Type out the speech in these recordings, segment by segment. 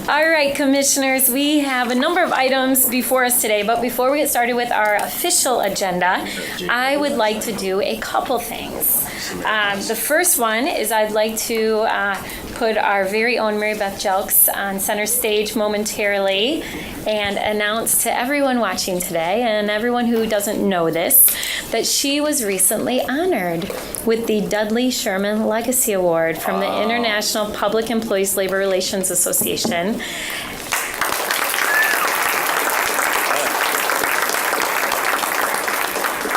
All right, commissioners, we have a number of items before us today, but before we get started with our official agenda, I would like to do a couple things. The first one is I'd like to put our very own Mary Beth Jelks on center stage momentarily and announce to everyone watching today and everyone who doesn't know this that she was recently honored with the Dudley Sherman Legacy Award from the International Public Employees Labor Relations Association.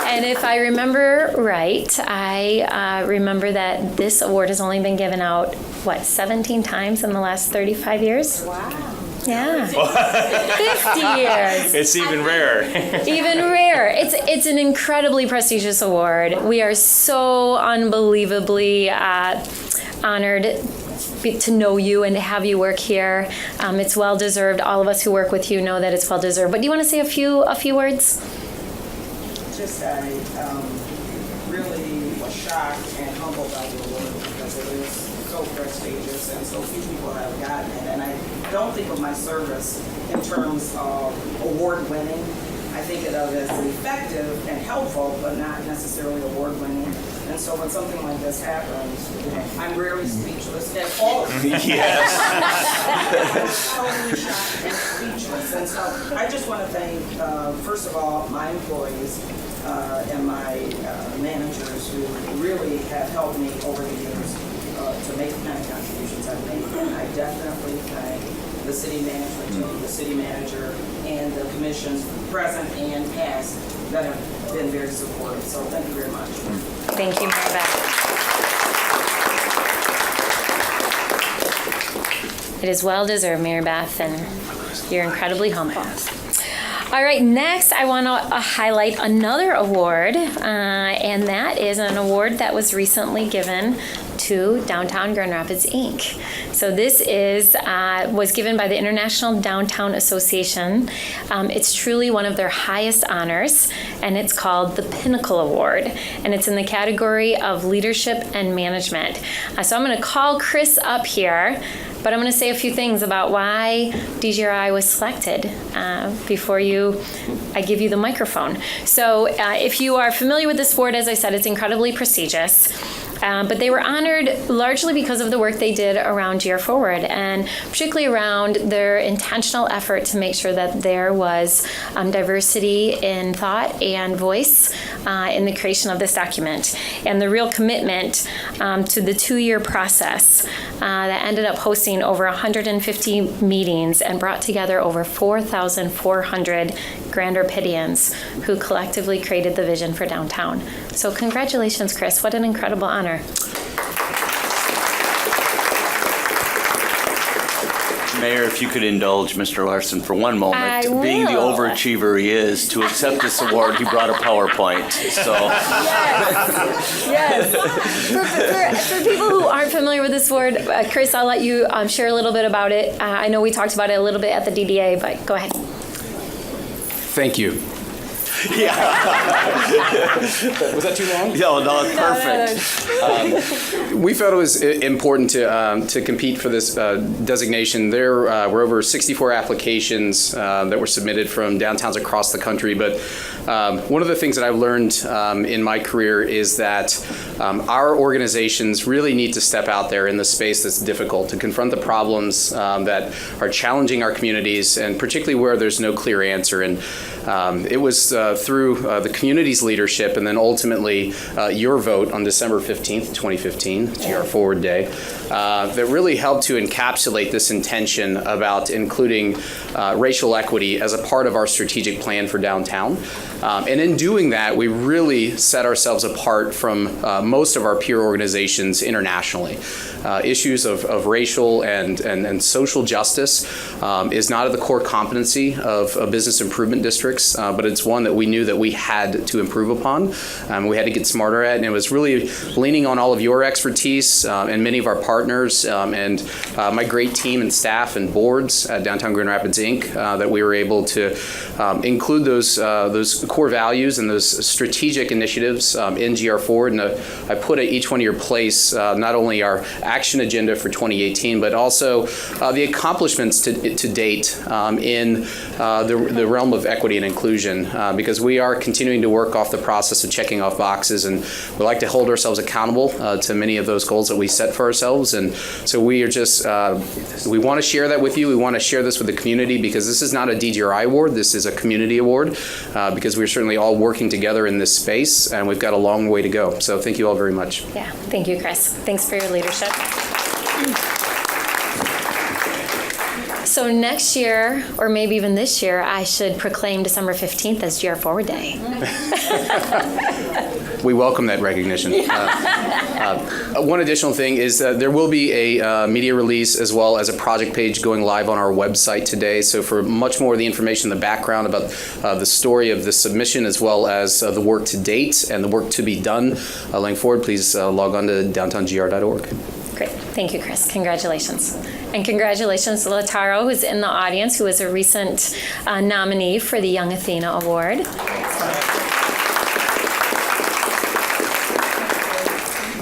And if I remember right, I remember that this award has only been given out, 17 times in the last 35 years? Wow. Yeah. 50 years. It's even rarer. Even rare. It's an incredibly prestigious award. We are so unbelievably honored to know you and to have you work here. It's well deserved. All of us who work with you know that it's well deserved. But do you want to say a few words? Just I really was shocked and humbled by the award because it is so prestigious and so few people have gotten it. And I don't think of my service in terms of award winning. I think of it as effective and helpful, but not necessarily award winning. And so when something like this happens, I'm rarely speechless at all. Yes. I'm totally shocked and speechless. And so I just want to thank, first of all, my employees and my managers who really have helped me over the years to make the kind of contributions I've made. And I definitely thank the city management team, the city manager, and the commissions, present and past, that have been very supportive. So thank you very much. Thank you, Mary Beth. It is well deserved, Mary Beth, and you're incredibly humble. All right, next I want to highlight another award, and that is an award that was recently given to Downtown Grand Rapids, Inc. So this was given by the International Downtown Association. It's truly one of their highest honors, and it's called the Pinnacle Award, and it's in the category of leadership and management. So I'm going to call Chris up here, but I'm going to say a few things about why DGRI was selected before I give you the microphone. So if you are familiar with this award, as I said, it's incredibly prestigious. But they were honored largely because of the work they did around GR Forward, and particularly around their intentional effort to make sure that there was diversity in thought and voice in the creation of this document, and the real commitment to the 2-year process that ended up hosting over 150 meetings and brought together over 4,400 Grand Rapidians who collectively created the vision for downtown. So congratulations, Chris. What an incredible honor. Mayor, if you could indulge Mr. Larson for one moment. I will. Being the overachiever he is, to accept this award, he brought a PowerPoint. So. Yes. For people who aren't familiar with this award, Chris, I'll let you share a little bit about it. I know we talked about it a little bit at the DDA, but go ahead. Thank you. Yeah. Was that too long? No, perfect. We felt it was important to compete for this designation. There were over 64 applications that were submitted from downtowns across the country, but one of the things that I've learned in my career is that our organizations really need to step out there in the space that's difficult to confront the problems that are challenging our communities, and particularly where there's no clear answer. And it was through the community's leadership and then ultimately your vote on December 15th, 2015, GR Forward Day, that really helped to encapsulate this intention about including racial equity as a part of our strategic plan for downtown. And in doing that, we really set ourselves apart from most of our peer organizations internationally. Issues of racial and social justice is not at the core competency of business improvement districts, but it's one that we knew that we had to improve upon. We had to get smarter at, and it was really leaning on all of your expertise and many of our partners and my great team and staff and boards at Downtown Grand Rapids, Inc., that we were able to include those core values and those strategic initiatives in GR Forward. And I put at each one of your place not only our action agenda for 2018, but also the accomplishments to date in the realm of equity and inclusion, because we are continuing to work off the process of checking off boxes, and we like to hold ourselves accountable to many of those goals that we set for ourselves. And so we are just, we want to share that with you. We want to share this with the community, because this is not a DGRI award. This is a community award, because we're certainly all working together in this space, and we've got a long way to go. So thank you all very much. Yeah, thank you, Chris. Thanks for your leadership. So next year, or maybe even this year, I should proclaim December 15th as GR Forward Day. We welcome that recognition. One additional thing is that there will be a media release as well as a project page going live on our website today. So for much more of the information in the background about the story of the submission, as well as the work to date and the work to be done going forward, please log on to downtowngr.org. Great. Thank you, Chris. Congratulations. And congratulations to Lataro, who's in the audience, who was a recent nominee for the Young Athena Award.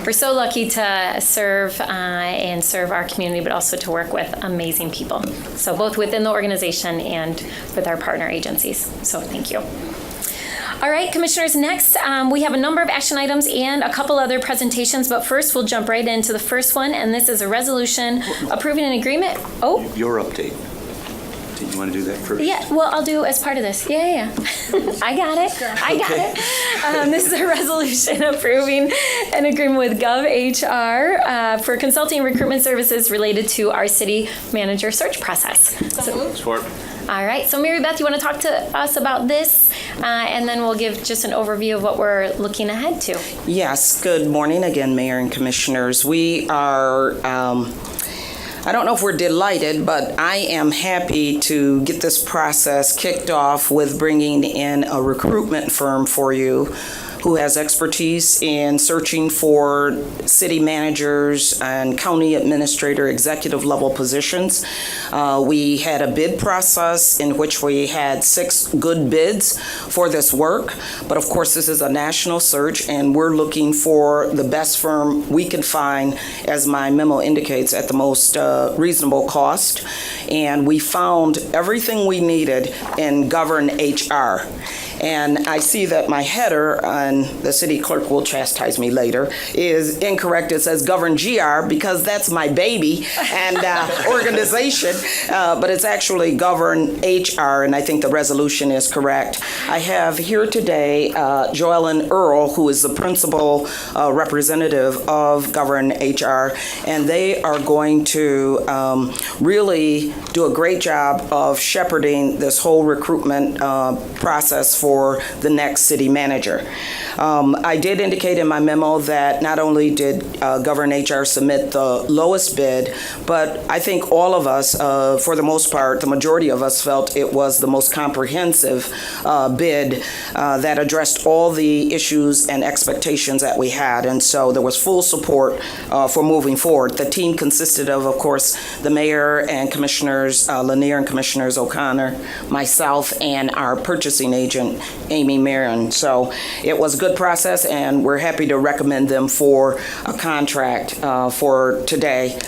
We're so lucky to serve and serve our community, but also to work with amazing people. So both within the organization and with our partner agencies. So thank you. All right, Commissioners, next we have a number of action items and a couple other presentations, but first we'll jump right into the first one, and this is a resolution approving an agreement. Oh. Your update. Did you want to do that first? Yeah, well, I'll do as part of this. Yeah. I got it. This is a resolution approving an agreement with GovHR for consulting recruitment services related to our city manager search process. Support. All right, so Mary Beth, you want to talk to us about this? And then we'll give just an overview of what we're looking ahead to. Yes, good morning again, Mayor and Commissioners. We are, I don't know if we're delighted, but I am happy to get this process kicked off with bringing in a recruitment firm for you who has expertise in searching for city managers and county administrator executive level positions. We had a bid process in which we had 6 good bids for this work, but of course this is a national search and we're looking for the best firm we can find, as my memo indicates, at the most reasonable cost. And we found everything we needed in Govern HR. And I see that my header, and the city clerk will chastise me later, is incorrect. It says Govern GR because that's my baby and organization, but it's actually Govern HR, and I think the resolution is correct. I have here today Joellen Earl, who is the principal representative of Govern HR, and they are going to really do a great job of shepherding this whole recruitment process for the next city manager. I did indicate in my memo that not only did Govern HR submit the lowest bid, but I think all of us, for the most part, the majority of us felt it was the most comprehensive bid that addressed all the issues and expectations that we had. And so there was full support for moving forward. The team consisted of course, the mayor and commissioners, Lanier and Commissioners O'Connor, myself, and our purchasing agent, Amy Marin. So it was a good process, and we're happy to recommend them for a contract for today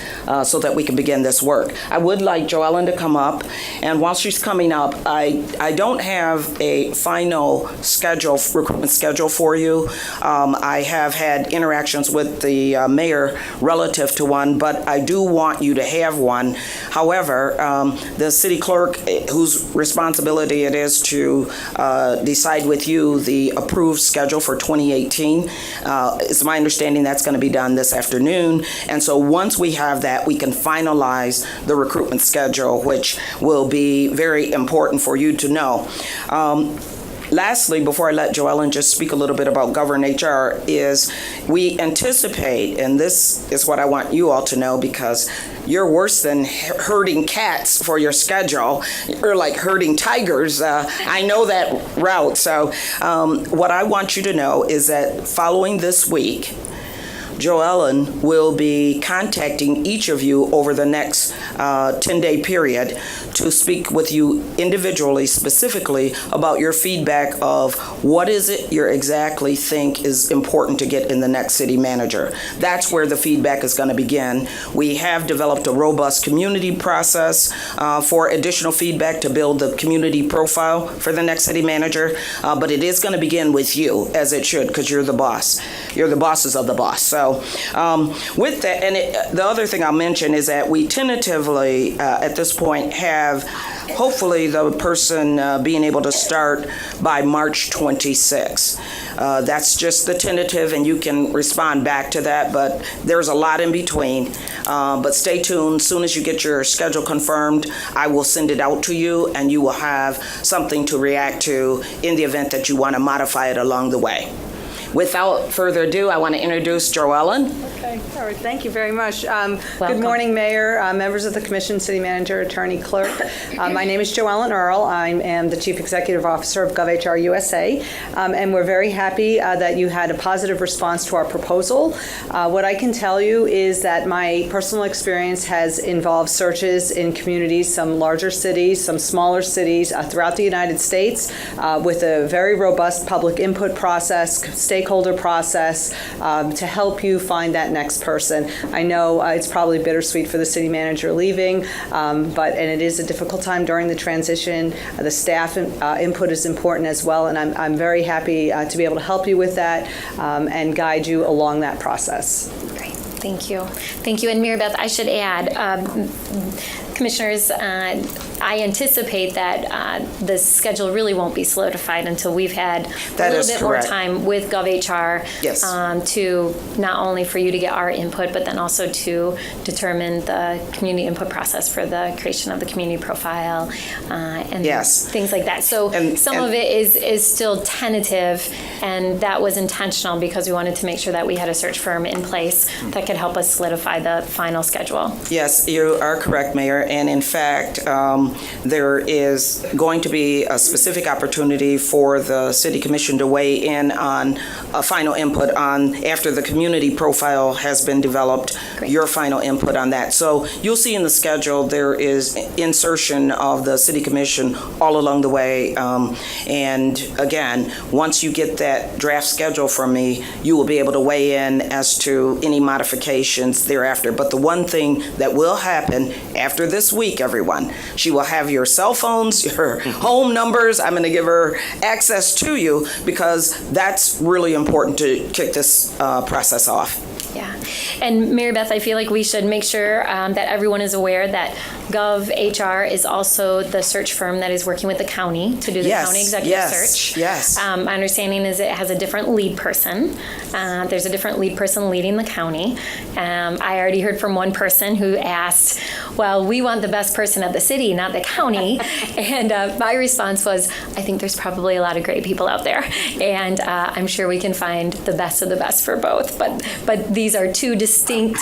so that we can begin this work. I would like Joellen to come up, and while she's coming up, I don't have a final recruitment schedule for you. I have had interactions with the mayor relative to one, but I do want you to have one. However, the city clerk, whose responsibility it is to decide with you the approved schedule for 2018. It's my understanding that's going to be done this afternoon. And so once we have that, we can finalize the recruitment schedule, which will be very important for you to know. Lastly, before I let Joellen just speak a little bit about Govern HR, is we anticipate, and this is what I want you all to know because you're worse than herding cats for your schedule. You're like herding tigers. I know that route. So what I want you to know is that following this week, Joellen will be contacting each of you over the next 10-day period to speak with you individually, specifically about your feedback of what is it you exactly think is important to get in the next city manager. That's where the feedback is going to begin. We have developed a robust community process for additional feedback to build the community profile for the next city manager, but it is going to begin with you, as it should, because you're the boss. You're the bosses of the boss. So with that, and the other thing I'll mention is that we tentatively, at this point, have hopefully the person being able to start by March 26. That's just the tentative, and you can respond back to that, but there's a lot in between. But stay tuned. As soon as you get your schedule confirmed, I will send it out to you, and you will have something to react to in the event that you want to modify it along the way. Without further ado, I want to introduce Joellen. Okay, all right, thank you very much. Good morning, Mayor, members of the Commission, City Manager, Attorney, Clerk. My name is Joellen Earl. I am the Chief Executive Officer of GovHR USA, and we're very happy that you had a positive response to our proposal. What I can tell you is that my personal experience has involved searches in communities, some larger cities, some smaller cities throughout the United States, with a very robust public input process, stakeholder process to help you find that next person. I know it's probably bittersweet for the city manager leaving, and it is a difficult time during the transition. The staff input is important as well, and I'm very happy to be able to help you with that and guide you along that process. Great. Thank you. Thank you. And Mary Beth, I should add, Commissioners, I anticipate that the schedule really won't be solidified until we've had a little bit more time with GovHR to not only for you to get our input, but then also to determine the community input process for the creation of the community profile and things like that. So some of it is still tentative, and that was intentional because we wanted to make sure that we had a search firm in place that could help us solidify the final schedule. Yes, you are correct, Mayor. And in fact, there is going to be a specific opportunity for the City Commission to weigh in on a final input on, after the community profile has been developed, your final input on that. So you'll see in the schedule there is insertion of the City Commission all along the way. And again, once you get that draft schedule from me, you will be able to weigh in as to any modifications thereafter. But the one thing that will happen after this week, everyone, she will have your cell phones, your home numbers. I'm going to give her access to you because that's really important to kick this process off. Yeah. And Mary Beth, I feel like we should make sure that everyone is aware that GovHR is also the search firm that is working with the county to do the county executive search. Yes. My understanding is it has a different lead person. There's a different lead person leading the county. I already heard from one person who asked, well, we want the best person at the city, not the county. And my response was, I think there's probably a lot of great people out there. And I'm sure we can find the best of the best for both. But these are two distinct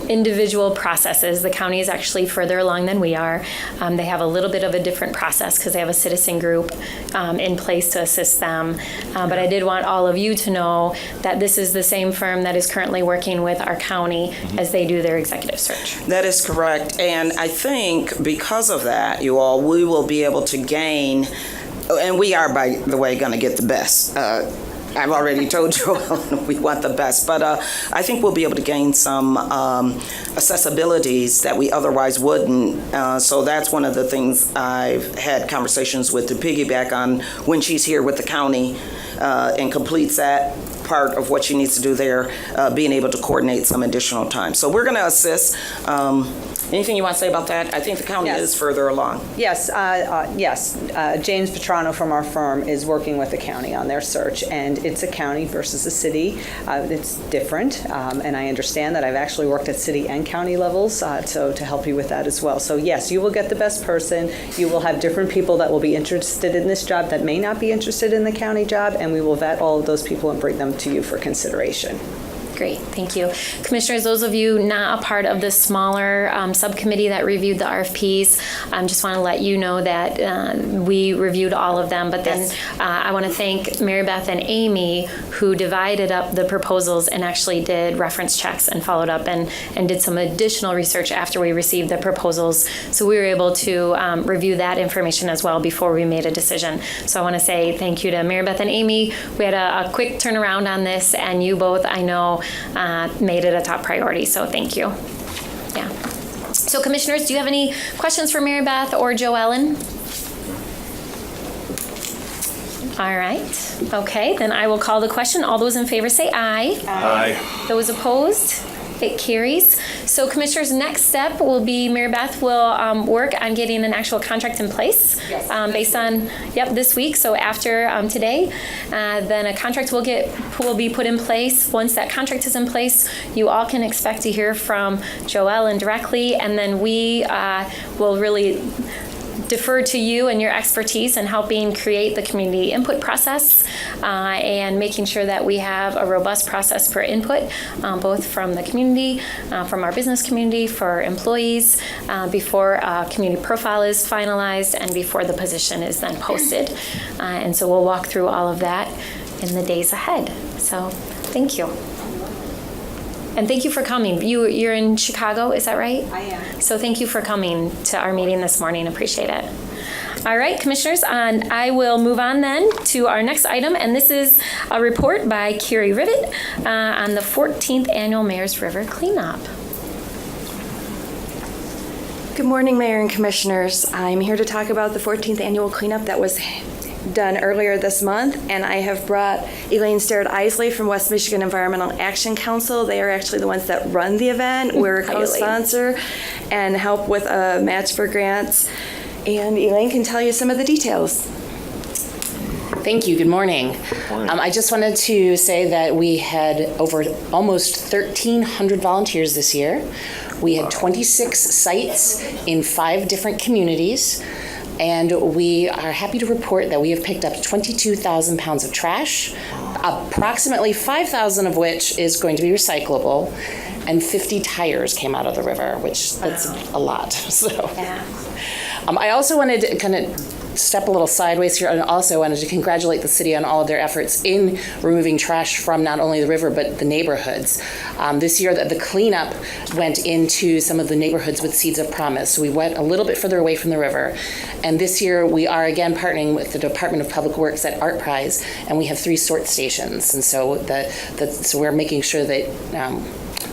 individual processes. The county is actually further along than we are. They have a little bit of a different process because they have a citizen group in place to assist them. But I did want all of you to know that this is the same firm that is currently working with our county as they do their executive search. That is correct. And I think because of that, you all, we will be able to gain, and we are, by the way, going to get the best. I've already told you we want the best, but I think we'll be able to gain some accessibilities that we otherwise wouldn't. So that's one of the things I've had conversations with to piggyback on when she's here with the county and completes that part of what she needs to do there, being able to coordinate some additional time. So we're going to assist Anything you want to say about that? I think the county Yes. is further along. Yes, James Petrano from our firm is working with the county on their search, and it's a county versus a city. It's different, and I understand that. I've actually worked at city and county levels, so to help you with that as well. So yes, you will get the best person. You will have different people that will be interested in this job that may not be interested in the county job, and we will vet all of those people and bring them to you for consideration. Great, thank you. Commissioners, those of you not a part of the smaller subcommittee that reviewed the RFPs, just want to let you know that we reviewed all of them, but then I want to thank Mary Beth and Amy who divided up the proposals and actually did reference checks and followed up and did some additional research after we received the proposals. So we were able to review that information as well before we made a decision. So I want to say thank you to Mary Beth and Amy. We had a quick turnaround on this, and you both, I know, made it a top priority, so thank you. Yeah. So commissioners, do you have any questions for Mary Beth or Joe Ellen? All right. Okay, then I will call the question. All those in favor say aye. Aye. Those opposed? It carries. So commissioners, next step will be Mary Beth will work on getting an actual contract in place based on, this week. So after today, then a contract will be put in place. Once that contract is in place, you all can expect to hear from Joellen directly, and then we will really defer to you and your expertise in helping create the community input process and making sure that we have a robust process for input, both from the community, from our business community, for employees, before a community profile is finalized and before the position is then posted. And so we'll walk through all of that in the days ahead. So thank you. And thank you for coming. You're in Chicago, is that right? I am. So thank you for coming to our meeting this morning. Appreciate it. All right, commissioners, I will move on then to our next item, and this is a report by Carrie Rivet on the 14th Annual Mayor's River Cleanup. Good morning, Mayor and Commissioners. I'm here to talk about the 14th Annual Cleanup that was done earlier this month, and I have brought Elaine Starrett-Isley from West Michigan Environmental Action Council. They are actually the ones that run the event. We're a co-sponsor and help with a match for grants, and Elaine can tell you some of the details. Thank you. Good morning. I just wanted to say that we had over almost 1,300 volunteers this year. We had 26 sites in 5 different communities. And we are happy to report that we have picked up 22,000 pounds of trash, approximately 5,000 of which is going to be recyclable, and 50 tires came out of the river, which that's a lot. So, I also wanted to kind of step a little sideways here, and also wanted to congratulate the city on all of their efforts in removing trash from not only the river but the neighborhoods. This year, the cleanup went into some of the neighborhoods with Seeds of Promise. So we went a little bit further away from the river, and this year we are again partnering with the Department of Public Works at Art Prize, and we have 3 sort stations, and so so we're making sure that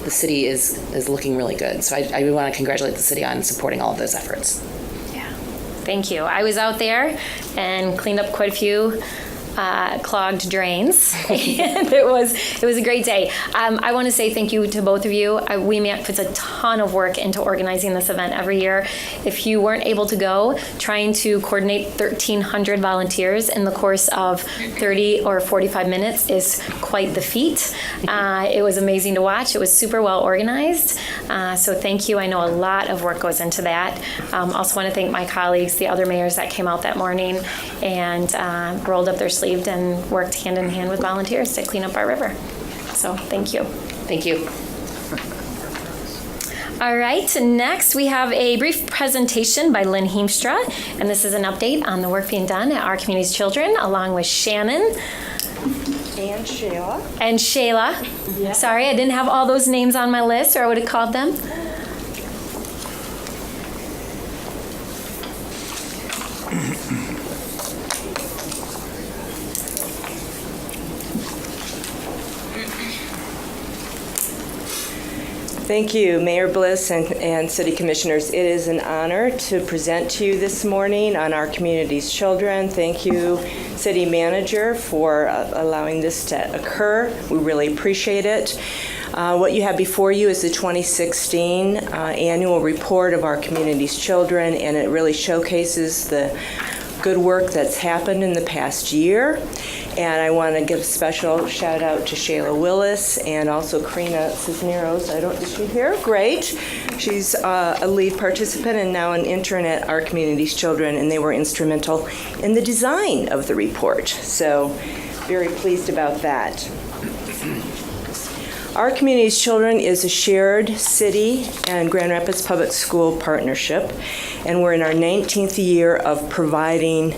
the city is looking really good. So I want to congratulate the city on supporting all of those efforts. Thank you. I was out there and cleaned up quite a few clogged drains. And it was a great day. I want to say thank you to both of you. We put a ton of work into organizing this event every year. If you weren't able to go, trying to coordinate 1,300 volunteers in the course of 30 or 45 minutes is quite the feat. It was amazing to watch. It was super well organized. So thank you. I know a lot of work goes into that. Also want to thank my colleagues, the other mayors that came out that morning and rolled up their sleeves and worked hand in hand with volunteers to clean up our river. So thank you. Thank you. All right, next we have a brief presentation by Lynn Heemstra, and this is an update on the work being done at Our Community's Children, along with Shannon. And Shayla. And Shayla. Yeah. Sorry, I didn't have all those names on my list, or I would have called them. Thank you, Mayor Bliss and City Commissioners. It is an honor to present to you this morning on Our Community's Children. Thank you, City Manager, for allowing this to occur. We really appreciate it. What you have before you is the 2016 annual report of our community's children, and it really showcases the good work that's happened in the past year. And I want to give a special shout out to Shayla Willis and also Karina Cisneros. Is she here? Great. She's a lead participant and now an intern at Our Community's Children, and they were instrumental in the design of the report. So very pleased about that. Our Community's Children is a shared city and Grand Rapids Public School partnership, and we're in our 19th year of providing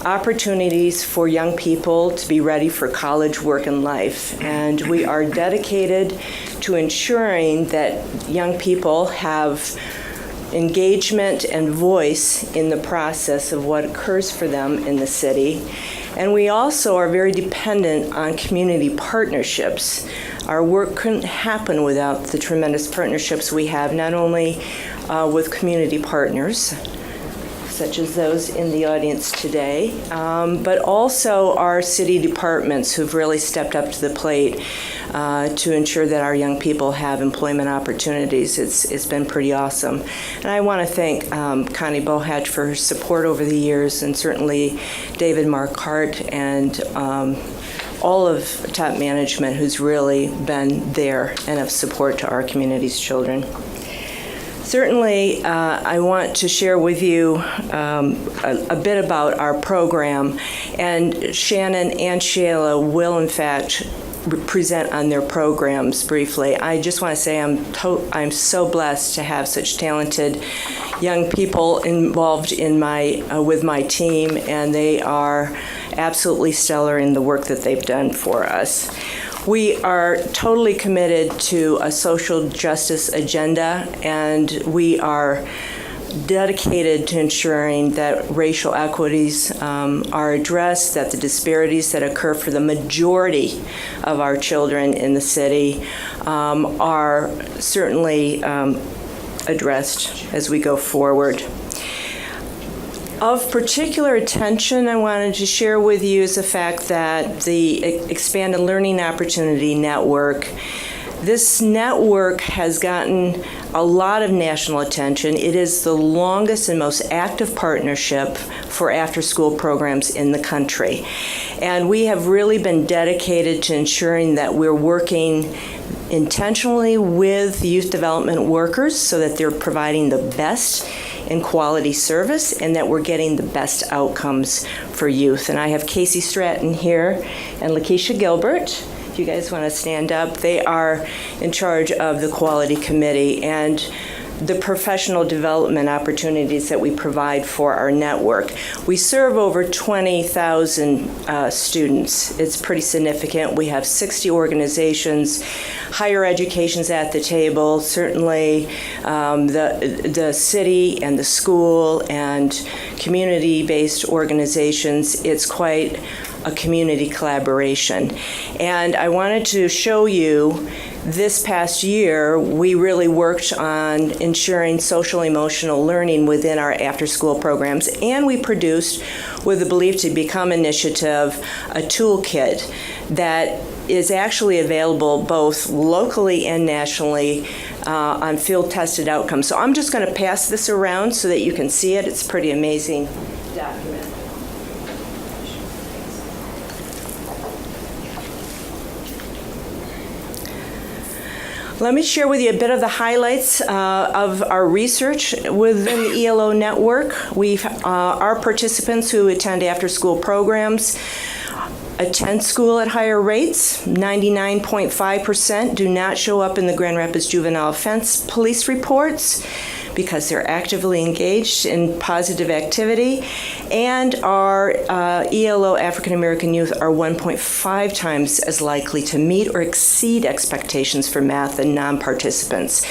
opportunities for young people to be ready for college, work, and life. And we are dedicated to ensuring that young people have engagement and voice in the process of what occurs for them in the city. And we also are very dependent on community partnerships. Our work couldn't happen without the tremendous partnerships we have, not only with community partners, such as those in the audience today, but also our city departments who've really stepped up to the plate to ensure that our young people have employment opportunities. It's been pretty awesome. And I want to thank Connie Bohatch for her support over the years, and certainly David Marquardt and all of top management who's really been there and of support to Our Community's Children. Certainly, I want to share with you a bit about our program, and Shannon and Shayla will, in fact, present on their programs briefly. I just want to say I'm so blessed to have such talented young people involved in with my team, and they are absolutely stellar in the work that they've done for us. We are totally committed to a social justice agenda, and we are dedicated to ensuring that racial equities are addressed, that the disparities that occur for the majority of our children in the city are certainly addressed as we go forward. Of particular attention, I wanted to share with you is the fact that the Expanded Learning Opportunity Network, this network has gotten a lot of national attention. It is the longest and most active partnership for after-school programs in the country. And we have really been dedicated to ensuring that we're working intentionally with youth development workers so that they're providing the best in quality service and that we're getting the best outcomes for youth. And I have Casey Stratton here and Lakeisha Gilbert. If you guys want to stand up, they are in charge of the quality committee and the professional development opportunities that we provide for our network. We serve over 20,000 students. It's pretty significant. We have 60 organizations. Higher education's at the table. Certainly the city and the school and community-based organizations. It's quite a community collaboration. And I wanted to show you this past year, we really worked on ensuring social emotional learning within our after-school programs, and we produced, with the Believe to Become initiative, a toolkit that is actually available both locally and nationally on field-tested outcomes. So I'm just going to pass this around so that you can see it. It's a pretty amazing document. Let me share with you a bit of the highlights of our research within the ELO network. Our participants who attend after-school programs attend school at higher rates. 99.5% do not show up in the Grand Rapids Juvenile Offense Police reports because they're actively engaged in positive activity. And our ELO African American youth are 1.5 times as likely to meet or exceed expectations for math than non-participants.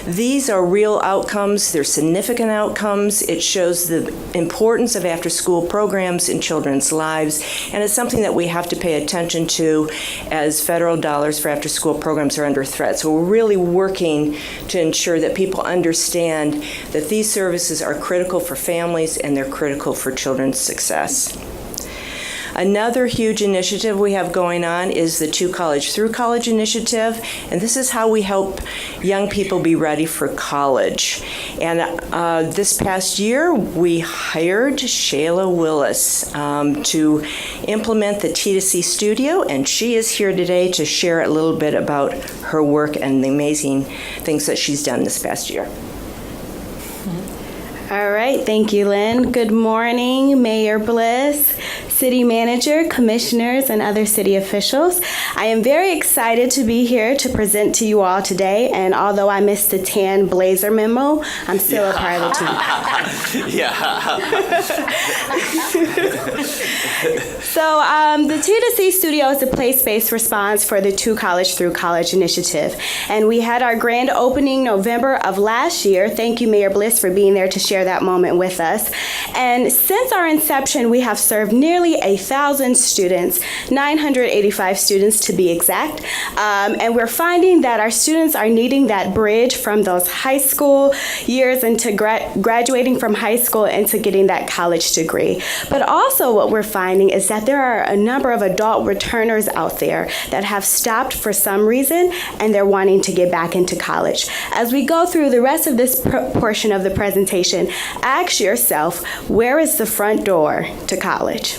These are real outcomes. They're significant outcomes. It shows the importance of after-school programs in children's lives, and it's something that we have to pay attention to as federal dollars for after-school programs are under threat. So we're really working to ensure that people understand that these services are critical for families and they're critical for children's success. Another huge initiative we have going on is the 2 College Through College initiative, and this is how we help young people be ready for college. And this past year, we hired Shayla Willis to implement the T2C Studio, and she is here today to share a little bit about her work and the amazing things that she's done this past year. All right, thank you, Lynn. Good morning, Mayor Bliss, City Manager, Commissioners, and other city officials. I am very excited to be here to present to you all today, and although I missed the tan blazer memo, I'm still a part of the team. So the T2C Studio is a place-based response for the 2 College Through College initiative, and we had our grand opening November of last year. Thank you, Mayor Bliss, for being there to share that moment with us. And since our inception, we have served nearly 1,000 students, 985 students to be exact, and we're finding that our students are needing that bridge from those high school years into graduating from high school into getting that college degree. But also what we're finding is that there are a number of adult returners out there that have stopped for some reason and they're wanting to get back into college. As we go through the rest of this portion of the presentation, ask yourself, where is the front door to college?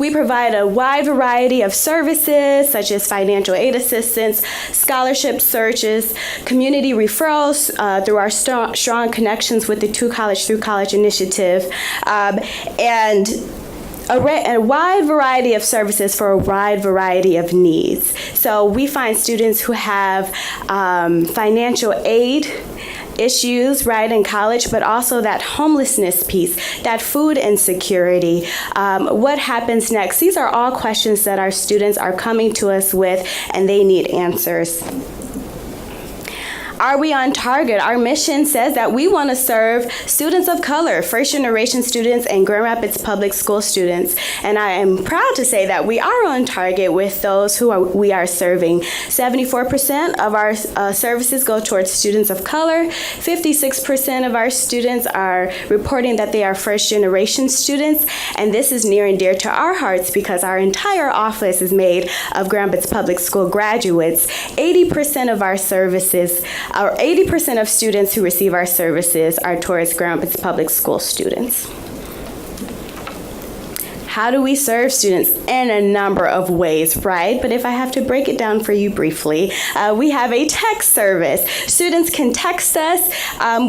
We provide a wide variety of services such as financial aid assistance, scholarship searches, community referrals through our strong connections with the 2 College Through College initiative, and a wide variety of services for a wide variety of needs. So we find students who have financial aid issues, right, in college, but also that homelessness piece, that food insecurity, what happens next? These are all questions that our students are coming to us with, and they need answers. Are we on target? Our mission says that we want to serve students of color, first-generation students, and Grand Rapids Public School students. And I am proud to say that we are on target with those who we are serving. 74% of our services go towards students of color. 56% of our students are reporting that they are first-generation students. And this is near and dear to our hearts because our entire office is made of Grand Rapids Public School graduates. 80% of our services 80% of students who receive our services are towards Grand Rapids Public School students. How do we serve students? In a number of ways, right? But if I have to break it down for you briefly, we have a text service. Students can text us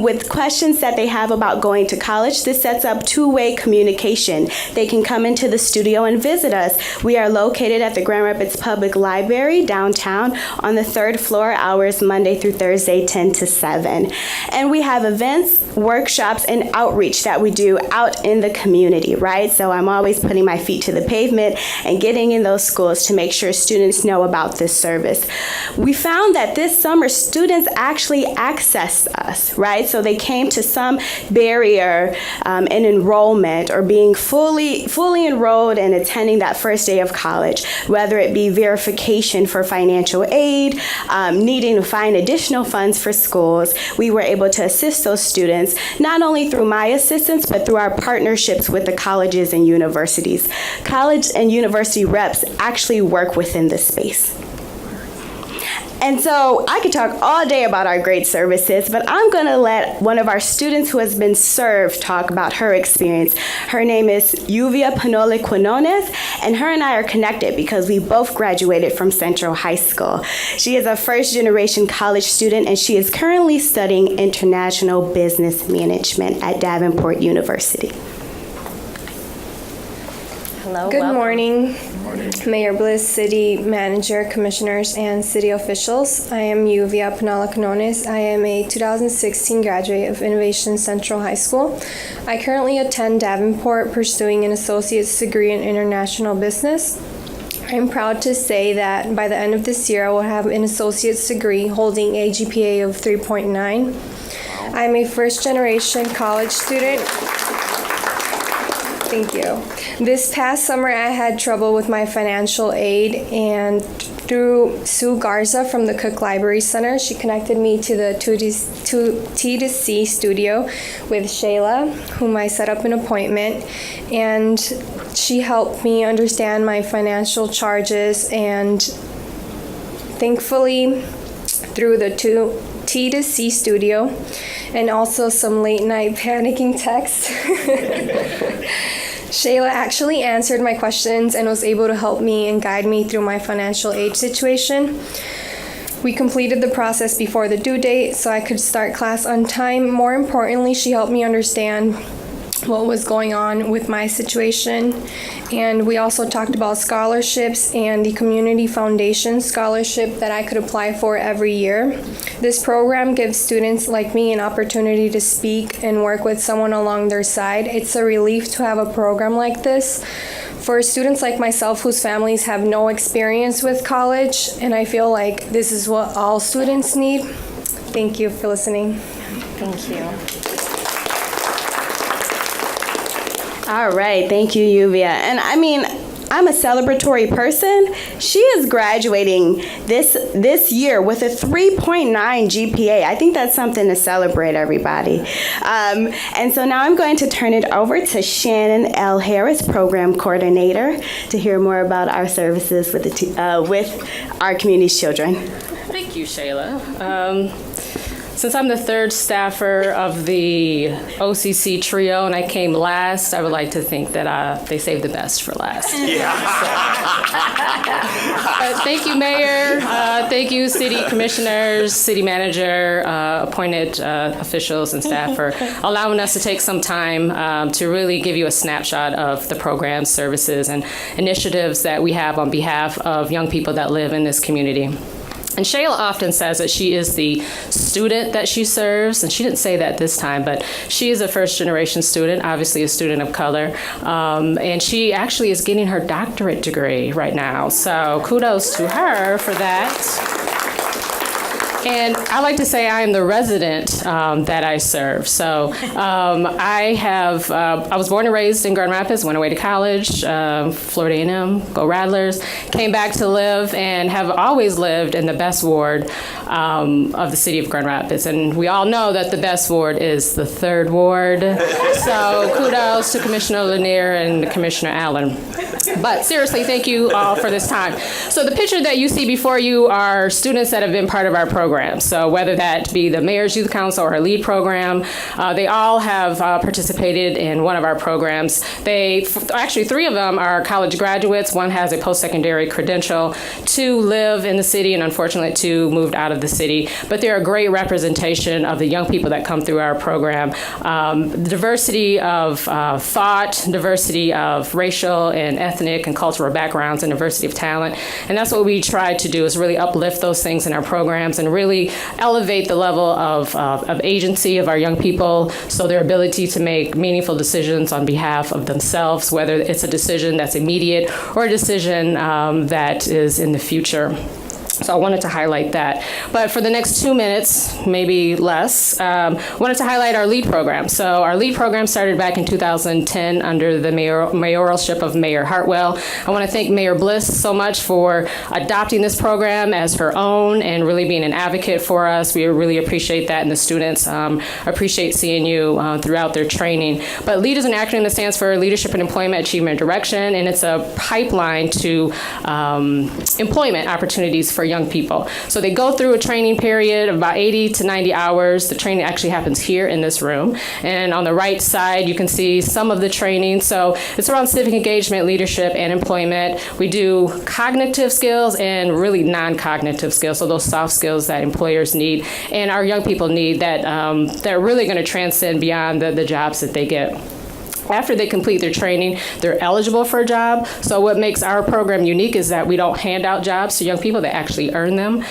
with questions that they have about going to college. This sets up two-way communication. They can come into the studio and visit us. We are located at the Grand Rapids Public Library downtown on the 3rd floor, hours Monday through Thursday, 10 to 7. And we have events, workshops, and outreach that we do out in the community, right? So I'm always putting my feet to the pavement and getting in those schools to make sure students know about this service. We found that this summer students actually accessed us, right? So they came to some barrier in enrollment or being fully enrolled and attending that first day of college, whether it be verification for financial aid, needing to find additional funds for schools. We were able to assist those students, not only through my assistance, but through our partnerships with the colleges and universities. College and university reps actually work within this space. And so I could talk all day about our great services, but I'm going to let one of our students who has been served talk about her experience. Her name is Yuvia Panole Quinones, and her and I are connected because we both graduated from Central High School. She is a first-generation college student, and she is currently studying international business management at Davenport University. Hello, Good welcome. morning, Mayor Bliss, City Manager, Commissioners, and City officials. I am Yuvia Panala Canones. I am a 2016 graduate of Innovation Central High School. I currently attend Davenport pursuing an associate's degree in international business. I'm proud to say that by the end of this year, I will have an associate's degree holding a GPA of 3.9. I'm a first-generation college student. Thank you. This past summer, I had trouble with my financial aid, and through Sue Garza from the Cook Library Center. She connected me to the T2C studio with Shayla, whom I set up an appointment, and she helped me understand my financial charges, and thankfully through the T2C studio and also some late night panicking texts, Shayla actually answered my questions and was able to help me and guide me through my financial aid situation. We completed the process before the due date so I could start class on time. More importantly, she helped me understand what was going on with my situation. And we also talked about scholarships and the Community Foundation scholarship that I could apply for every year. This program gives students like me an opportunity to speak and work with someone along their side. It's a relief to have a program like this for students like myself whose families have no experience with college, and I feel like this is what all students need. Thank you for listening. Thank you. All right, thank you, Yuvia. And I mean, I'm a celebratory person. She is graduating this year with a 3.9 GPA. I think that's something to celebrate, everybody. And so now I'm going to turn it over to Shannon Al-Harith, Program Coordinator, to hear more about our services with our community's children. Thank you, Shayla. Since I'm the third staffer of the OCC trio and I came last, I would like to think that they saved the best for last. Yeah. Thank you, Mayor. Thank you, City Commissioners, City Manager, appointed officials and staff for allowing us to take some time to really give you a snapshot of the programs, services, and initiatives that we have on behalf of young people that live in this community. And Shayla often says that she is the student that she serves, and she didn't say that this time, but she is a first-generation student, obviously a student of color, and she actually is getting her doctorate degree right now. So kudos to her for that. And I like to say I am the resident that I serve. So I was born and raised in Grand Rapids, went away to college, Florida A&M, go Rattlers, came back to live and have always lived in the best ward of the city of Grand Rapids. And we all know that the best ward is the 3rd ward. So kudos to Commissioner Lanier and Commissioner Allen. But seriously, thank you all for this time. So the picture that you see before you are students that have been part of our program. So whether that be the Mayor's Youth Council or our LEAD program, they all have participated in one of our programs. Actually, 3 of them are college graduates. 1 has a post-secondary credential. 2 live in the city, and unfortunately 2 moved out of the city. But they're a great representation of the young people that come through our program. Diversity of thought, diversity of racial and ethnic and cultural backgrounds, and diversity of talent. And that's what we try to do, is really uplift those things in our programs and really elevate the level of agency of our young people, so their ability to make meaningful decisions on behalf of themselves, whether it's a decision that's immediate or a decision that is in the future. So I wanted to highlight that. But for the next 2 minutes, maybe less, I wanted to highlight our LEAD program. So our LEAD program started back in 2010 under the mayoralship of Mayor Hartwell. I want to thank Mayor Bliss so much for adopting this program as her own and really being an advocate for us. We really appreciate that, and the students appreciate seeing you throughout their training. But LEAD is an acronym that stands for Leadership and Employment Achievement Direction, and it's a pipeline to employment opportunities for young people. So they go through a training period of about 80 to 90 hours. The training actually happens here in this room. And on the right side, you can see some of the training. So it's around civic engagement, leadership, and employment. We do cognitive skills and really non-cognitive skills, so those soft skills that employers need and our young people need that they're really going to transcend beyond the jobs that they get. After they complete their training, they're eligible for a job. So what makes our program unique is that we don't hand out jobs to young people, they actually earn them.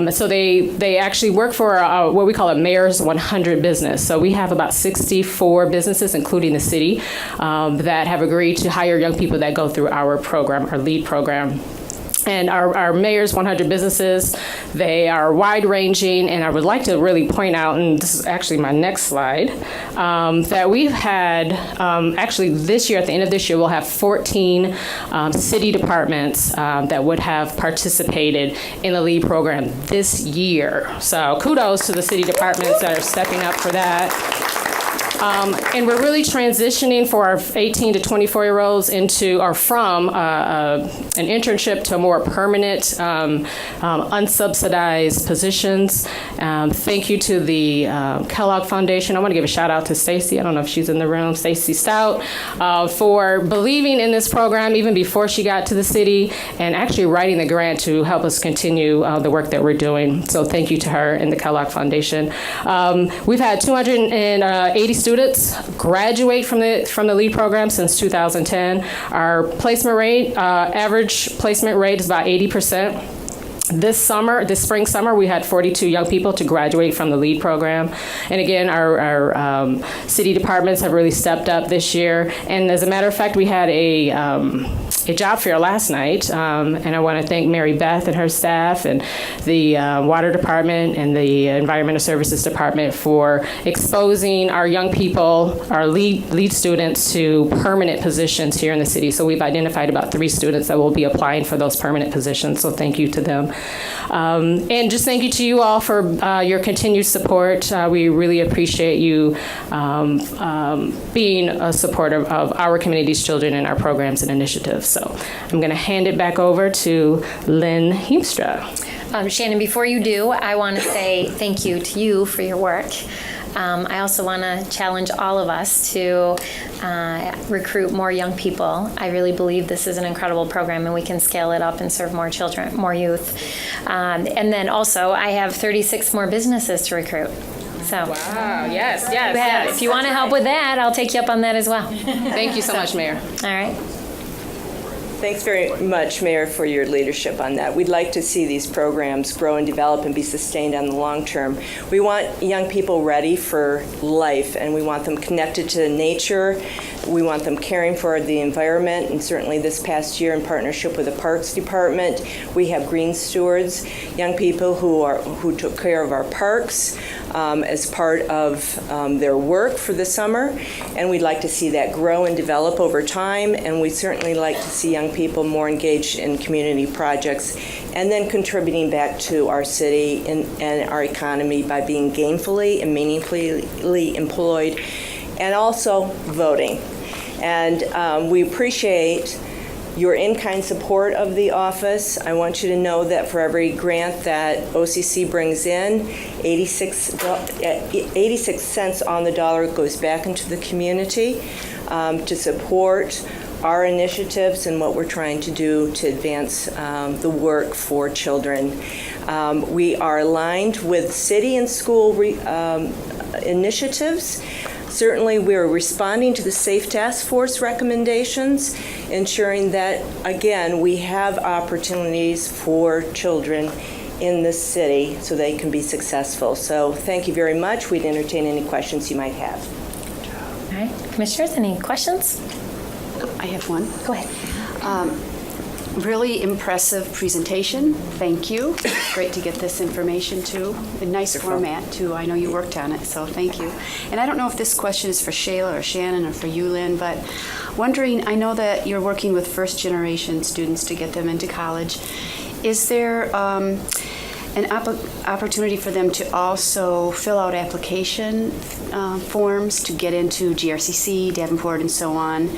So they actually work for what we call a Mayor's 100 business. So we have about 64 businesses, including the city, that have agreed to hire young people that go through our program, our LEAD program. And our mayor's 100 businesses, they are wide-ranging, and I would like to really point out, and this is actually my next slide, that we've had, actually this year, at the end of this year, we'll have 14 city departments that would have participated in the LEAD program this year. So kudos to the city departments that are stepping up for that. And we're really transitioning for our 18 to 24-year-olds into, or from an internship to a more permanent, unsubsidized positions. Thank you to the Kellogg Foundation. I want to give a shout out to Stacy. I don't know if she's in the room, Stacy Stout, for believing in this program even before she got to the city, and actually writing the grant to help us continue the work that we're doing. So thank you to her and the Kellogg Foundation. We've had 280 students graduate from the LEAD program since 2010. Our placement rate, average placement rate is about 80%. This spring summer, we had 42 young people to graduate from the LEAD program. And again, our city departments have really stepped up this year. And as a matter of fact, we had a job fair last night. And I want to thank Mary Beth and her staff and the water department and the environmental services department for exposing our young people, our LEAD students, to permanent positions here in the city. So we've identified about 3 students that will be applying for those permanent positions. So thank you to them. And just thank you to you all for your continued support. We really appreciate you being a supporter of our community's children and our programs and initiatives. So I'm going to hand it back over to Lynn Heemstra. Shannon, before you do, I want to say thank you to you for your work. I also want to challenge all of us to recruit more young people. I really believe this is an incredible program, and we can scale it up and serve more children, more youth. And then also, I have 36 more businesses to recruit. So, wow, yes. If you want to help with that, I'll take you up on that as well. Thank you so much, Mayor. All right. Thanks very much, Mayor, for your leadership on that. We'd like to see these programs grow and develop and be sustained on the long term. We want young people ready for life, and we want them connected to nature. We want them caring for the environment, and certainly this past year in partnership with the Parks Department, we have green stewards, young people who took care of our parks as part of their work for the summer, and we'd like to see that grow and develop over time, and we'd certainly like to see young people more engaged in community projects and then contributing back to our city and our economy by being gainfully and meaningfully employed, and also voting. And we appreciate your in-kind support of the office. I want you to know that for every grant that OCC brings in, 86 cents on the dollar goes back into the community to support our initiatives and what we're trying to do to advance the work for children. We are aligned with city and school initiatives. Certainly, we are responding to the Safe Task Force recommendations, ensuring that, again, we have opportunities for children in this city so they can be successful. So thank you very much. We'd entertain any questions you might have. All right. Commissioners, any questions? I have one. Go ahead. Really impressive presentation. Thank you. It's great to get this information too. A nice format too. I know you worked on it, so thank you. And I don't know if this question is for Shayla or Shannon or for you, Lynn, but wondering, I know that you're working with first generation students to get them into college. Is there an opportunity for them to also fill out application forms to get into GRCC, Davenport, and so on,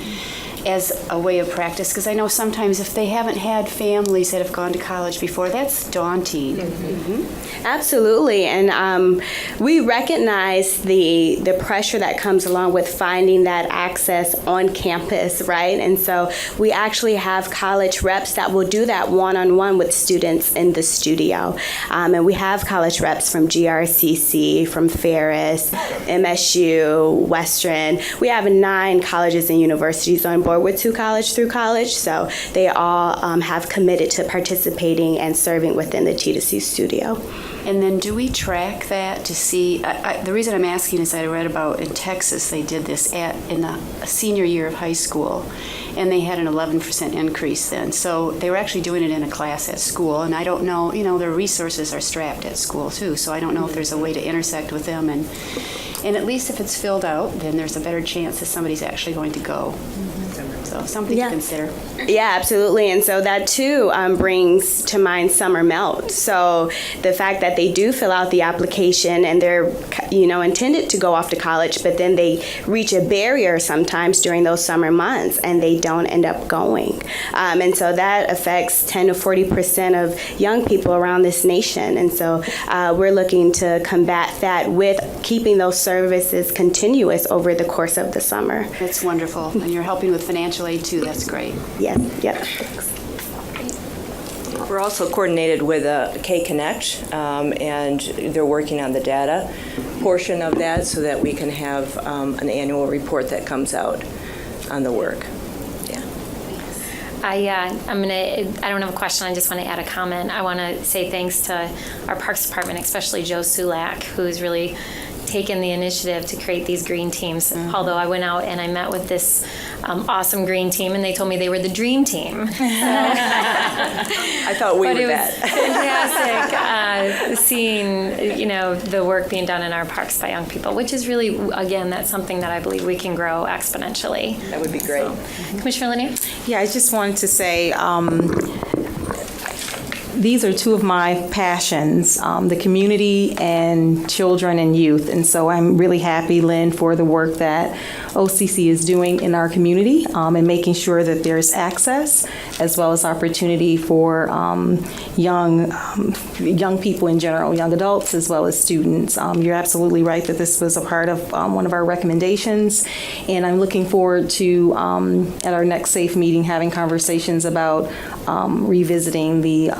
as a way of practice? Because I know sometimes if they haven't had families that have gone to college before, that's daunting. Mm-hmm. Absolutely, and we recognize the pressure that comes along with finding that access on campus, right? And so we actually have college reps that will do that one-on-one with students in the studio. And we have college reps from GRCC, from Ferris, MSU, Western. We have 9 colleges and universities on board with 2 college through college, so they all have committed to participating and serving within the T2C studio. And then do we track that to see, the reason I'm asking is I read about in Texas, they did this in the senior year of high school, and they had an 11% increase then. So they were actually doing it in a class at school, and I don't know, their resources are strapped at school too, so I don't know if there's a way to intersect with them, and at least if it's filled out, then there's a better chance that somebody's actually going to go. So something to consider. Yeah, absolutely. And so that too brings to mind summer melt. So the fact that they do fill out the application and they're, intended to go off to college, but then they reach a barrier sometimes during those summer months and they don't end up going. And so that affects 10 to 40% of young people around this nation. And so we're looking to combat that with keeping those services continuous over the course of the summer. That's wonderful. And you're helping with financial aid too. That's great. Yes. Yep. We're also coordinated with K-Connect, and they're working on the data portion of that so that we can have an annual report that comes out on the work. I don't have a question, I just want to add a comment. I want to say thanks to our Parks Department, especially Joe Sulak, who's really taken the initiative to create these green teams. Although I went out and I met with this awesome green team and they told me they were the dream team. I thought we were that. Fantastic seeing, the work being done in our parks by young people, which is really, again, that's something that I believe we can grow exponentially. That would be great. So, Commissioner Lanier? Yeah, I just wanted to say, these are two of my passions, the community and children and youth. And so I'm really happy, Lynn, for the work that OCC is doing in our community and making sure that there's access as well as opportunity for young people in general, young adults as well as students. You're absolutely right that this was a part of one of our recommendations. And I'm looking forward to, at our next SAFE meeting, having conversations about revisiting the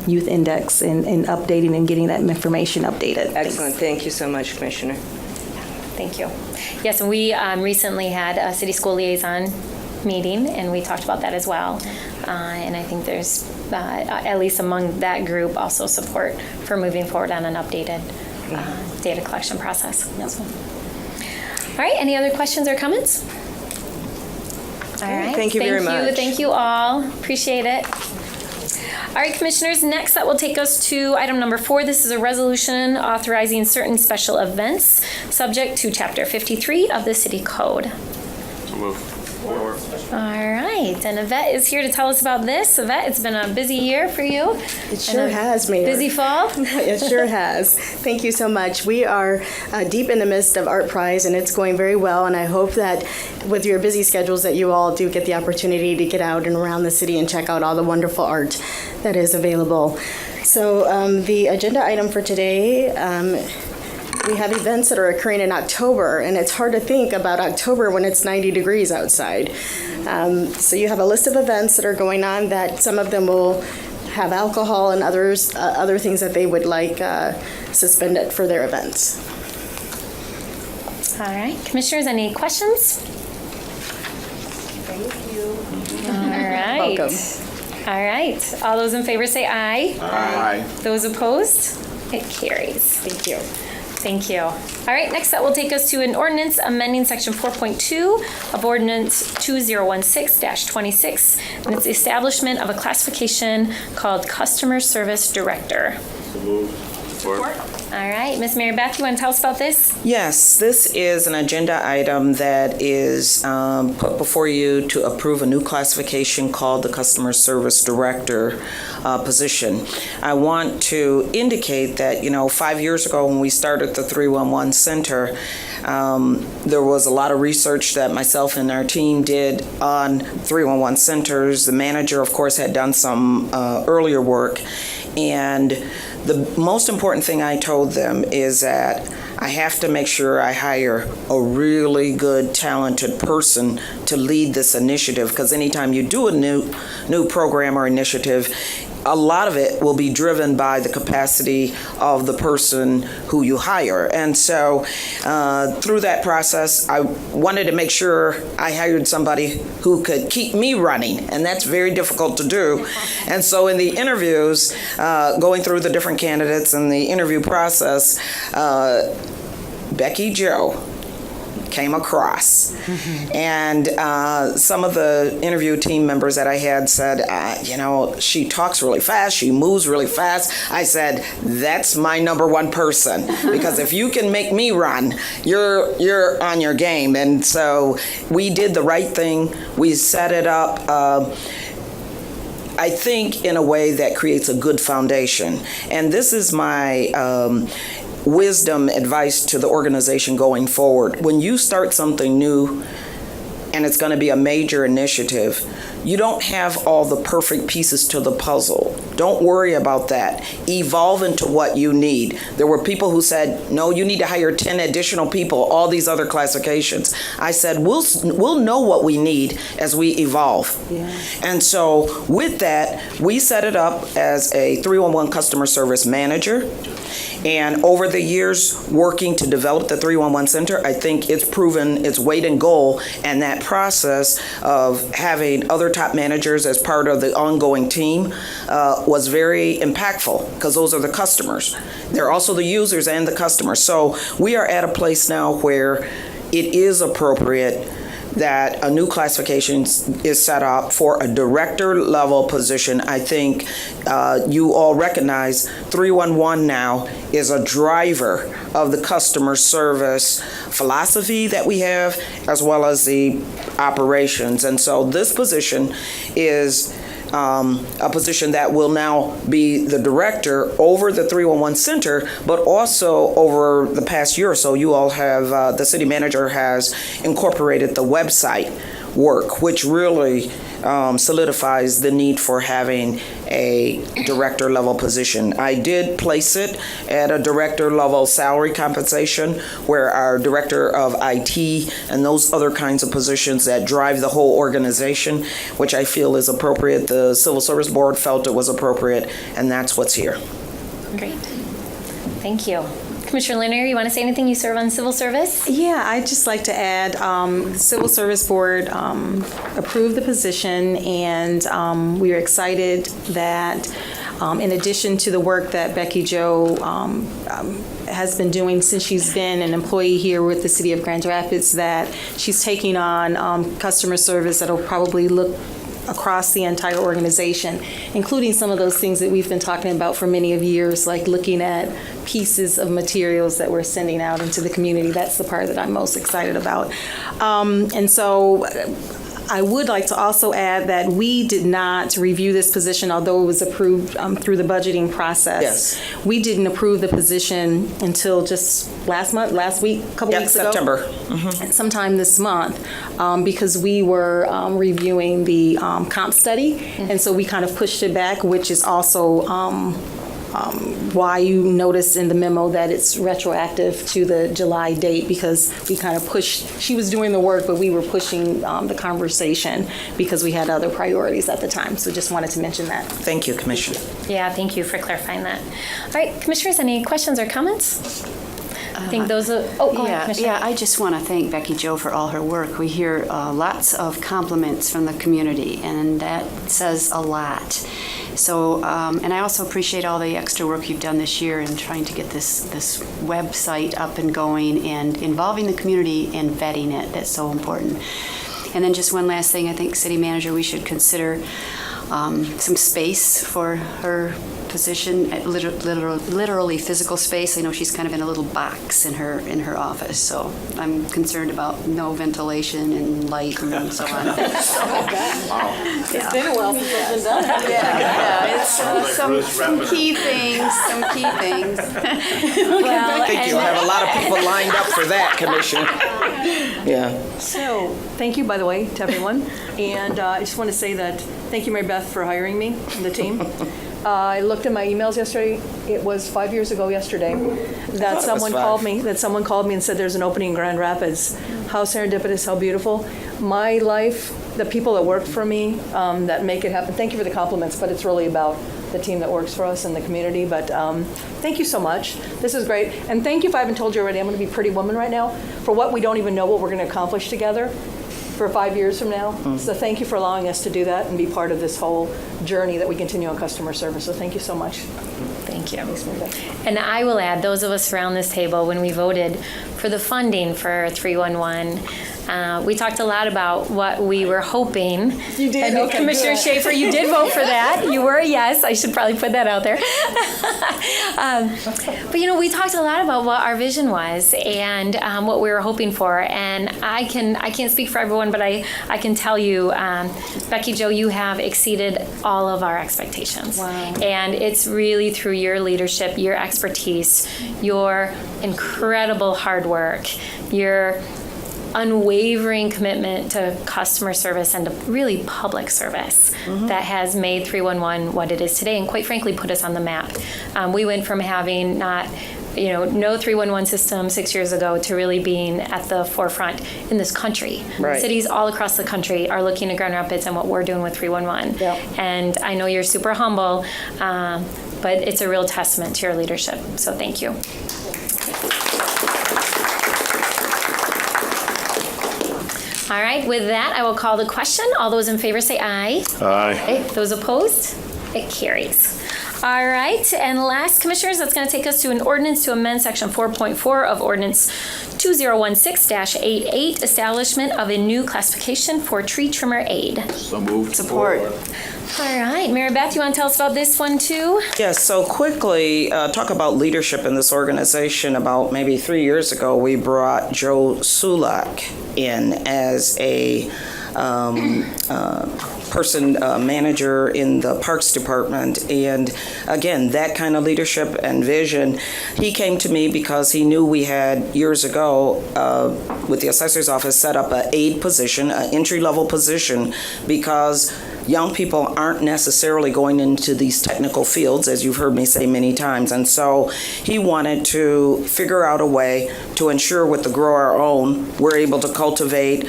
youth index and updating and getting that information updated. Excellent. Thank you so much, Commissioner. Thank you. Yes, and we recently had a city school liaison meeting, and we talked about that as well. And I think there's, at least among that group, also support for moving forward on an updated data collection process. Yes. All right, any other questions or comments? All right. Thank you very much. Thank you all. Appreciate it. All right, Commissioners, next that will take us to item number 4. This is a resolution authorizing certain special events subject to Chapter 53 of the City Code. So moved. All right, and Yvette is here to tell us about this. Yvette, it's been a busy year for you. It sure has, Mayor. Busy fall? It sure has. Thank you so much. We are deep in the midst of Art Prize, and it's going very well, and I hope that with your busy schedules that you all do get the opportunity to get out and around the city and check out all the wonderful art that is available. So the agenda item for today, we have events that are occurring in October, and it's hard to think about October when it's 90 degrees outside. So you have a list of events that are going on that some of them will have alcohol and others, other things that they would like suspended for their events. All right, Commissioners, any questions? Thank you. All right. Welcome. All right, all those in favor say aye. Aye. Those opposed? It carries. Thank you. Thank you. All right, next that will take us to an ordinance amending Section 4.2 of Ordinance 2016-26, and it's the establishment of a classification called Customer Service Director. So moved. Support. All right, Ms. Mary Beth, you want to tell us about this? Yes, this is an agenda item that is put before you to approve a new classification called the Customer Service Director position. I want to indicate that, 5 years ago when we started the 311 Center, there was a lot of research that myself and our team did on 311 centers. The manager, of course, had done some earlier work, and the most important thing I told them is that I have to make sure I hire a really good, talented person to lead this initiative, because anytime you do a new program or initiative, a lot of it will be driven by the capacity of the person who you hire. And so through that process, I wanted to make sure I hired somebody who could keep me running, and that's very difficult to do. And so in the interviews, going through the different candidates and the interview process, Becky Jo came across. And some of the interview team members that I had said, she talks really fast, she moves really fast. I said, that's my number one person, because if you can make me run, you're on your game. And so we did the right thing. We set it up, I think, in a way that creates a good foundation. And this is my wisdom advice to the organization going forward. When you start something new and it's going to be a major initiative, you don't have all the perfect pieces to the puzzle. Don't worry about that. Evolve into what you need. There were people who said, no, you need to hire 10 additional people, all these other classifications. I said, we'll know what we need as we evolve. Yeah. And so with that, we set it up as a 311 customer service manager. And over the years, working to develop the 311 Center, I think it's proven its weight in gold, and that process of having other top managers as part of the ongoing team was very impactful, because those are the customers. They're also the users and the customers. So we are at a place now where it is appropriate that a new classification is set up for a director level position. I think you all recognize 311 now is a driver of the customer service philosophy that we have, as well as the operations. And so this position is a position that will now be the director over the 311 Center, but also over the past year or so, you all have, the city manager has incorporated the website work, which really solidifies the need for having a director level position. I did place it at a director level salary compensation, where our director of IT and those other kinds of positions that drive the whole organization, which I feel is appropriate. The Civil Service Board felt it was appropriate, and that's what's here. Great. Thank you. Commissioner Lanier, you want to say anything? You serve on civil service? Yeah, I'd just like to add, Civil Service Board approved the position, and we are excited that in addition to the work that Becky Jo has been doing since she's been an employee here with the City of Grand Rapids, that she's taking on customer service that'll probably look across the entire organization, including some of those things that we've been talking about for many of years, like looking at pieces of materials that we're sending out into the community. That's the part that I'm most excited about. And so I would like to also add that we did not review this position, although it was approved through the budgeting process. Yes. We didn't approve the position until just last week, a couple weeks ago. September. Mm-hmm. Sometime this month, because we were reviewing the comp study, and so we kind of pushed it back, which is also why you notice in the memo that it's retroactive to the July date, because we kind of pushed, she was doing the work, but we were pushing the conversation because we had other priorities at the time. So just wanted to mention that. Thank you, Commissioner. Yeah, thank you for clarifying that. All right, Commissioners, any questions or comments? I think those are, go ahead, Commissioner. Yeah, I just want to thank Becky Jo for all her work. We hear lots of compliments from the community, and that says a lot. So, and I also appreciate all the extra work you've done this year in trying to get this website up and going and involving the community and vetting it. That's so important. And then just one last thing, I think City Manager, we should consider some space for her position, literally physical space. I know she's kind of in a little box in her office, so I'm concerned about no ventilation and light and so on. It's been a while since it's been done. Yeah, it's some key things. I think you'll have a lot of people lined up for that, Commissioner. Yeah. So, thank you, by the way, to everyone. And I just want to say that thank you, Mary Beth, for hiring me and the team. I looked at my emails yesterday. It was 5 years ago yesterday that someone called me. And said there's an opening in Grand Rapids. How serendipitous! How beautiful! My life, the people that work for me, that make it happen. Thank you for the compliments, but it's really about the team that works for us in the community. But thank you so much. This is great. And thank you, if I haven't told you already, I'm going to be Pretty Woman right now for what we don't even know what we're going to accomplish together for 5 years from now. So thank you for allowing us to do that and be part of this whole journey that we continue on customer service. So thank you so much. Thank you. And I will add, those of us around this table, when we voted for the funding for 311, we talked a lot about what we were hoping. You did? And Okay, Commissioner good. Schaefer, you did vote for that. You were a yes. I should probably put that out there. But, we talked a lot about what our vision was and what we were hoping for. And I can't speak for everyone, but I can tell you, Becky Jo, you have exceeded all of our expectations. Wow. And it's really through your leadership, your expertise, your incredible hard work, your unwavering commitment to customer service and to really public service that has made 311 what it is today and quite frankly put us on the map. We went from having no 311 system 6 years ago to really being at the forefront in this country. Right. Cities all across the country are looking at Grand Rapids and what we're doing with 311. Yep. And I know you're super humble, but it's a real testament to your leadership. So thank you. All right, with that, I will call the question. All those in favor say aye. Aye. Okay, those opposed? It carries. All right, and last, Commissioners, that's going to take us to an ordinance to amend Section 4.4 of Ordinance 2016-88, establishment of a new classification for tree trimmer aid. So moved. Support. All right, Mary Beth, you want to tell us about this one too? Yes, so quickly, talk about leadership in this organization. About maybe 3 years ago, we brought Joe Sulak in as a manager in the Parks Department. And again, that kind of leadership and vision. He came to me because he knew we had years ago with the assessor's office set up an aide position, an entry-level position, because young people aren't necessarily going into these technical fields, as you've heard me say many times. And so he wanted to figure out a way to ensure with the Grow Our Own, we're able to cultivate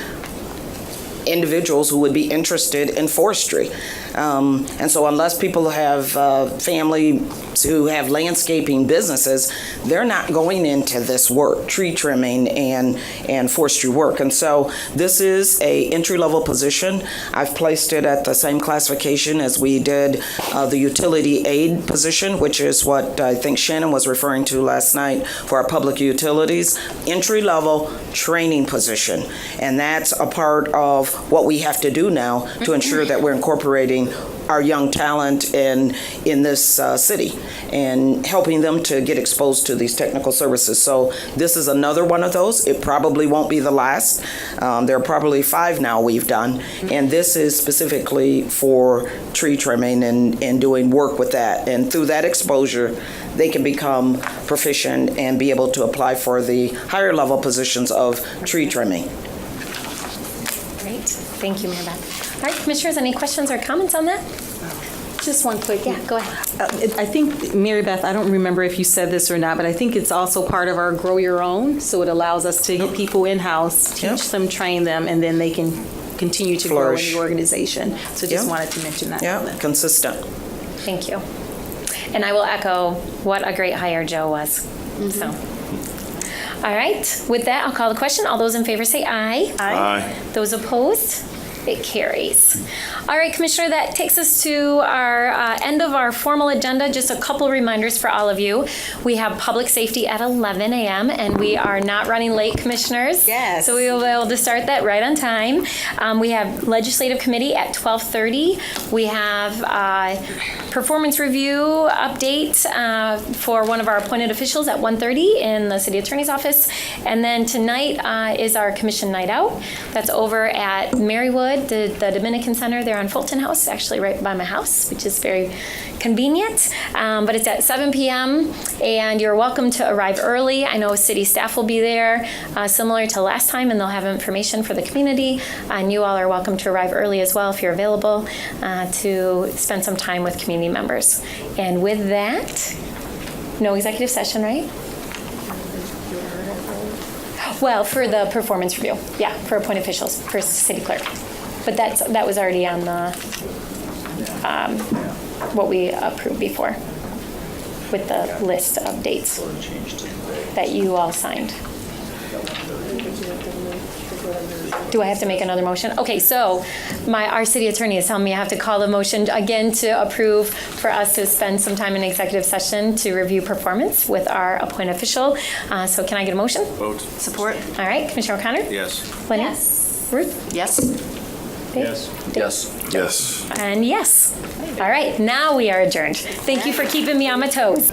individuals who would be interested in forestry. And so unless people have family who have landscaping businesses, they're not going into this work, tree trimming and forestry work. And so this is a entry-level position. I've placed it at the same classification as we did the utility aid position, which is what I think Shannon was referring to last night for our public utilities. Entry-level training position. And that's a part of what we have to do now to ensure that we're incorporating our young talent in this city and helping them to get exposed to these technical services. So this is another one of those. It probably won't be the last. There are probably 5 now we've done, and this is specifically for tree trimming and doing work with that. And through that exposure, they can become proficient and be able to apply for the higher level positions of tree trimming. Great. Thank you, Mary Beth. All right, Commissioners, any questions or comments on that? Just one quick. Yeah, go ahead. I think, Mary Beth, I don't remember if you said this or not, but I think it's also part of our Grow Your Own. So it allows us to get people in-house, teach them, train them, and then they can continue to Flourish. grow in the organization. So just wanted to mention that. Yeah, consistent. Thank you. And I will echo what a great hire Joe was. So, all right. With that, I'll call the question. All those in favor say aye. Aye. Those opposed? It carries. All right, Commissioner, that takes us to our end of our formal agenda. Just a couple reminders for all of you. We have public safety at 11 a.m. and we are not running late, Commissioners. Yes. So we will be able to start that right on time. We have Legislative Committee at 12:30. We have performance review update for one of our appointed officials at 1:30 in the City Attorney's Office. And then tonight is our Commission Night Out. That's over at Marywood, the Dominican Center there on Fulton House, actually right by my house, which is very convenient. But it's at 7 p.m. and you're welcome to arrive early. I know city staff will be there, similar to last time, and they'll have information for the community. And you all are welcome to arrive early as well if you're available to spend some time with community members. And with that, no executive session, right? Well, for the performance review, yeah, for appointed officials, for city clerk. But that was already on the what we approved before with the list of dates that you all signed. Do I have to make another motion? Okay, so our city attorney is telling me I have to call the motion again to approve for us to spend some time in executive session to review performance with our appointed official. So can I get a motion? Vote. Support? All right, Commissioner O'Connor? Yes. Lenny? Yes. Ruth? Yes. Dave? Yes. Yes. And yes. All right, now we are adjourned. Thank you for keeping me on my toes.